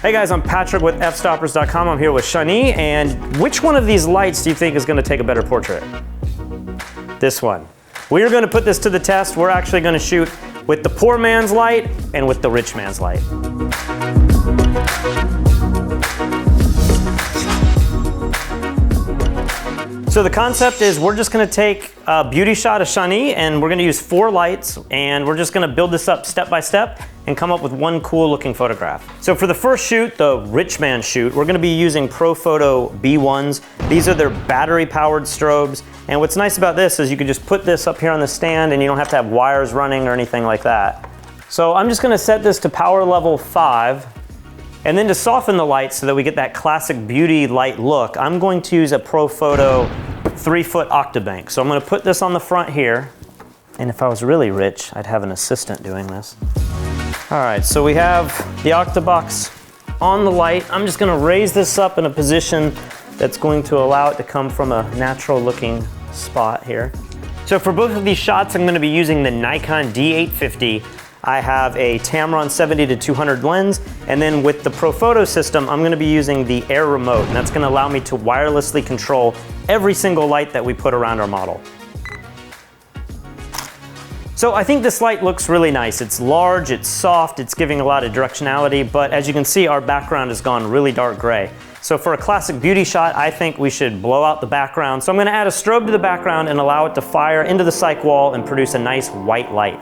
Hey guys, I'm Patrick with Fstoppers.com. I'm here with Shani, and which one of these lights do you think is gonna take a better portrait? This one. We are gonna put this to the test. We're actually gonna shoot with the poor man's light and with the rich man's light. So the concept is we're just gonna take a beauty shot of Shani and we're gonna use 4 lights and we're just gonna build this up step by step and come up with one cool looking photograph. So for the first shoot, the rich man shoot, we're gonna be using Profoto B1s. These are their battery powered strobes. And what's nice about this is you can just put this up here on the stand and you don't have to have wires running or anything like that. So I'm just gonna set this to power level 5. And then to soften the light so that we get that classic beauty light look, I'm going to use a Profoto 3-foot Octabank. So I'm gonna put this on the front here. And if I was really rich, I'd have an assistant doing this. All right, so we have the Octabox on the light. I'm just gonna raise this up in a position that's going to allow it to come from a natural looking spot here. So for both of these shots, I'm gonna be using the Nikon D850. I have a Tamron 70-200 lens, and then with the Profoto system, I'm gonna be using the Air Remote, and that's gonna allow me to wirelessly control every single light that we put around our model. So I think this light looks really nice. It's large, it's soft, it's giving a lot of directionality, but as you can see, our background has gone really dark gray. So for a classic beauty shot, I think we should blow out the background. So I'm gonna add a strobe to the background and allow it to fire into the cyc wall and produce a nice white light.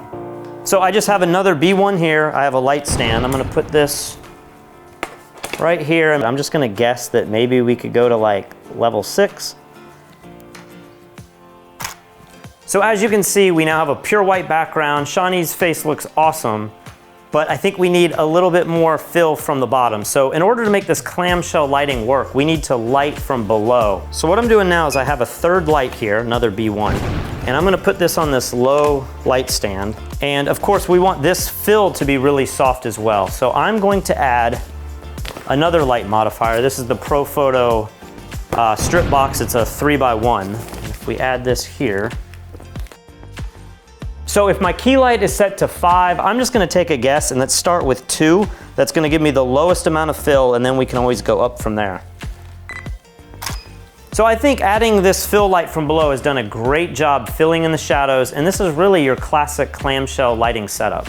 So I just have another B1 here. I have a light stand. I'm gonna put this right here. And I'm just gonna guess that maybe we could go to like level 6. So as you can see, we now have a pure white background. Shani's face looks awesome, but I think we need a little bit more fill from the bottom. So in order to make this clamshell lighting work, we need to light from below. So what I'm doing now is I have a third light here, another B1, and I'm gonna put this on this low light stand. And of course, we want this fill to be really soft as well. So I'm going to add another light modifier. This is the Profoto strip box. It's a 3x1. If we add this here, so if my key light is set to 5, I'm just gonna take a guess and let's start with 2. That's gonna give me the lowest amount of fill and then we can always go up from there. So I think adding this fill light from below has done a great job filling in the shadows, and this is really your classic clamshell lighting setup.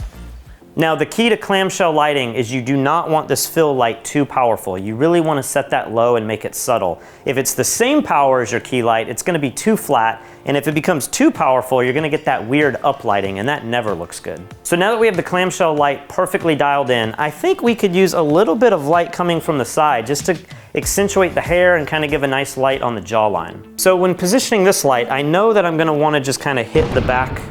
Now the key to clamshell lighting is you do not want this fill light too powerful. You really want to set that low and make it subtle. If it's the same power as your key light, it's going to be too flat, and if it becomes too powerful, you're going to get that weird uplighting, and that never looks good. So now that we have the clamshell light perfectly dialed in, I think we could use a little bit of light coming from the side just to accentuate the hair and kind of give a nice light on the jawline. So when positioning this light, I know that I'm going to want to just kind of hit the back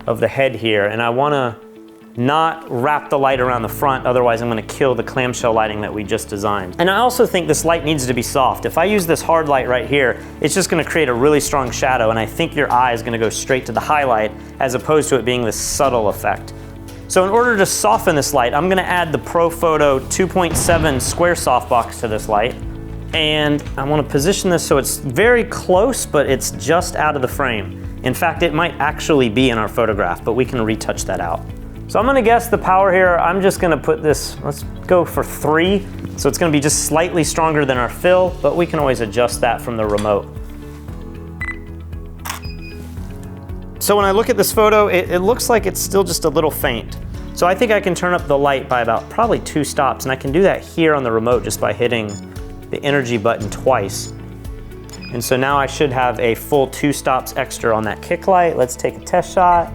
of the head here, and I want to not wrap the light around the front, otherwise I'm gonna kill the clamshell lighting that we just designed. And I also think this light needs to be soft. If I use this hard light right here, it's just gonna create a really strong shadow, and I think your eye is gonna go straight to the highlight as opposed to it being this subtle effect. So in order to soften this light, I'm gonna add the Profoto 2.7 square softbox to this light. And I wanna position this so it's very close, but it's just out of the frame. In fact, it might actually be in our photograph, but we can retouch that out. So I'm gonna guess the power here. I'm just gonna put this, let's go for 3. So it's gonna be just slightly stronger than our fill, but we can always adjust that from the remote. So when I look at this photo, it looks like it's still just a little faint. So I think I can turn up the light by about probably 2 stops, and I can do that here on the remote just by hitting the energy button twice. And so now I should have a full 2 stops extra on that kick light. Let's take a test shot.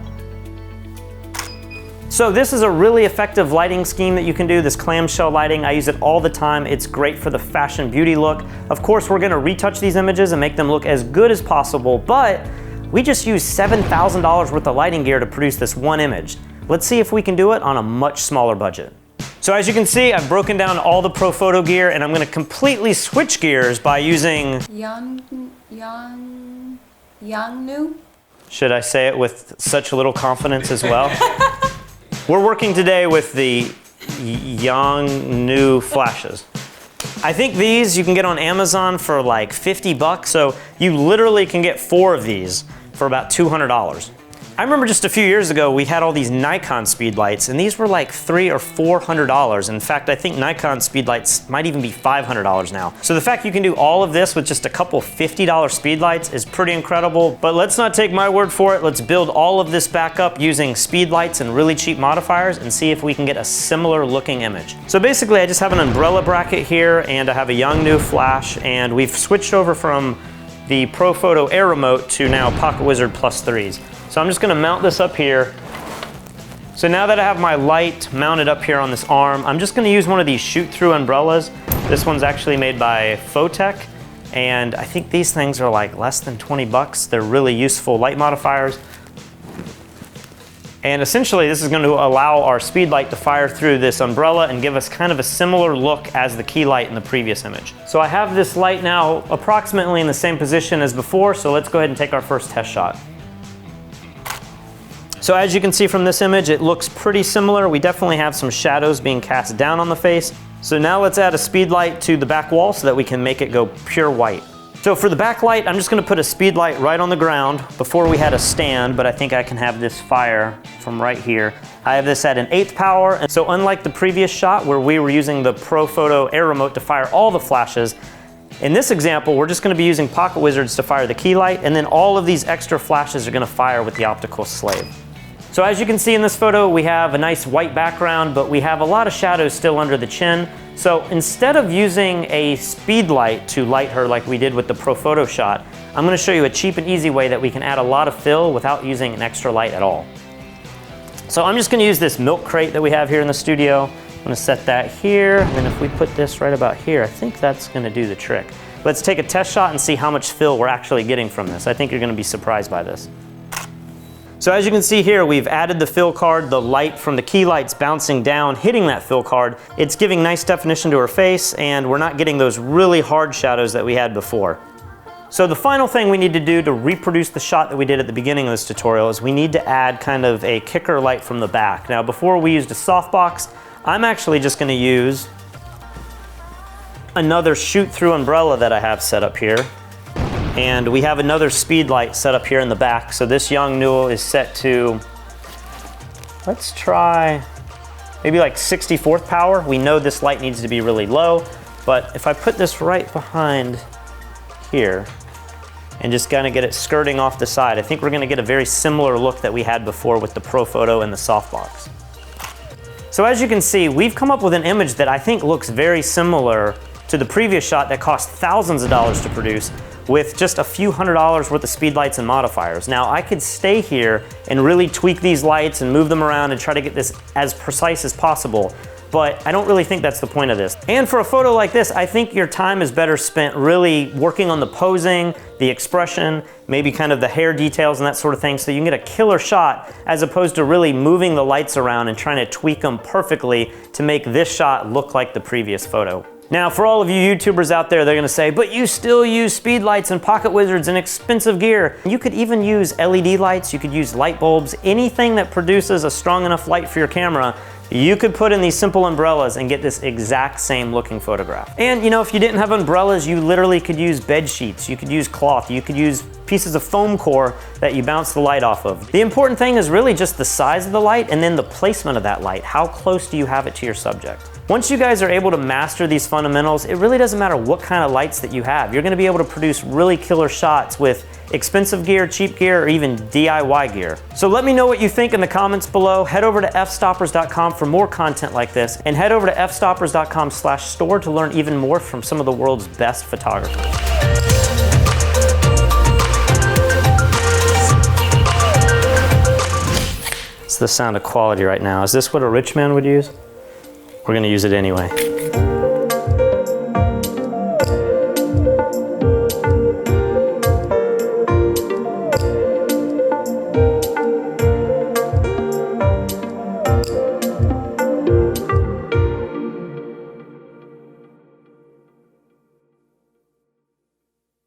So this is a really effective lighting scheme that you can do, this clamshell lighting. I use it all the time. It's great for the fashion beauty look. Of course, we're gonna retouch these images and make them look as good as possible, but we just used $7,000 worth of lighting gear to produce this one image. Let's see if we can do it on a much smaller budget. So as you can see, I've broken down all the Profoto gear, and I'm gonna completely switch gears by using New? Should I say it with such little confidence as well? We're working today with the New flashes. I think these you can get on Amazon for like $50, so you literally can get 4 of these for about $200. I remember just a few years ago, we had all these Nikon speed lights, and these were like $300 or $400. In fact, I think Nikon speed lights might even be $500 now. So the fact you can do all of this with just a couple $50 speed lights is pretty incredible. But let's not take my word for it. Let's build all of this back up using speed lights and really cheap modifiers and see if we can get a similar looking image. So basically, I just have an umbrella bracket here, and I have a Yongnuo flash, and we've switched over from the Profoto Air Remote to now Pocket Wizard Plus 3s. So I'm just gonna mount this up here. So now that I have my light mounted up here on this arm, I'm just gonna use one of these shoot-through umbrellas. This one's actually made by Photech, and I think these things are like less than 20 bucks. They're really useful light modifiers. And essentially, this is going to allow our speed light to fire through this umbrella and give us kind of a similar look as the key light in the previous image. So I have this light now approximately in the same position as before, so let's go ahead and take our first test shot. So as you can see from this image, it looks pretty similar. We definitely have some shadows being cast down on the face. So now let's add a speed light to the back wall so that we can make it go pure white. So for the backlight, I'm just gonna put a speed light right on the ground. Before we had a stand, but I think I can have this fire from right here. I have this at an 1/8 power, and so unlike the previous shot where we were using the Profoto Air Remote to fire all the flashes, in this example, we're just gonna be using Pocket Wizards to fire the key light, and then all of these extra flashes are gonna fire with the optical slave. So as you can see in this photo, we have a nice white background, but we have a lot of shadows still under the chin. So instead of using a speed light to light her like we did with the Profoto shot, I'm gonna show you a cheap and easy way that we can add a lot of fill without using an extra light at all. So I'm just gonna use this milk crate that we have here in the studio. I'm gonna set that here, and then if we put this right about here, I think that's gonna do the trick. Let's take a test shot and see how much fill we're actually getting from this. I think you're gonna be surprised by this. So as you can see here, we've added the fill card, the light from the key light's bouncing down, hitting that fill card. It's giving nice definition to her face, and we're not getting those really hard shadows that we had before. So the final thing we need to do to reproduce the shot that we did at the beginning of this tutorial is we need to add kind of a kicker light from the back. Now before we used a softbox, I'm actually just gonna use another shoot-through umbrella that I have set up here. And we have another speed light set up here in the back. So this Yongnuo is set to, let's try maybe like 64th power. We know this light needs to be really low, but if I put this right behind here and just kind of get it skirting off the side, I think we're gonna get a very similar look that we had before with the Profoto and the softbox. So as you can see, we've come up with an image that I think looks very similar to the previous shot that cost thousands of dollars to produce, with just a few $100s worth of speed lights and modifiers. Now I could stay here and really tweak these lights and move them around and try to get this as precise as possible, but I don't really think that's the point of this. And for a photo like this, I think your time is better spent really working on the posing, the expression, maybe kind of the hair details and that sort of thing, so you can get a killer shot as opposed to really moving the lights around and trying to tweak them perfectly to make this shot look like the previous photo. Now, for all of you YouTubers out there, they're gonna say, but you still use speed lights and Pocket Wizards and expensive gear. You could even use LED lights, you could use light bulbs, anything that produces a strong enough light for your camera, you could put in these simple umbrellas and get this exact same looking photograph. And you know, if you didn't have umbrellas, you literally could use bed sheets, you could use cloth, you could use pieces of foam core that you bounce the light off of. The important thing is really just the size of the light and then the placement of that light. How close do you have it to your subject? Once you guys are able to master these fundamentals, it really doesn't matter what kind of lights that you have. You're gonna be able to produce really killer shots with expensive gear, cheap gear, or even DIY gear. So let me know what you think in the comments below. Head over to fstoppers.com for more content like this, and head over to fstoppers.com/store to learn even more from some of the world's best photographers. It's the sound of quality right now. Is this what a rich man would use? We're gonna use it anyway.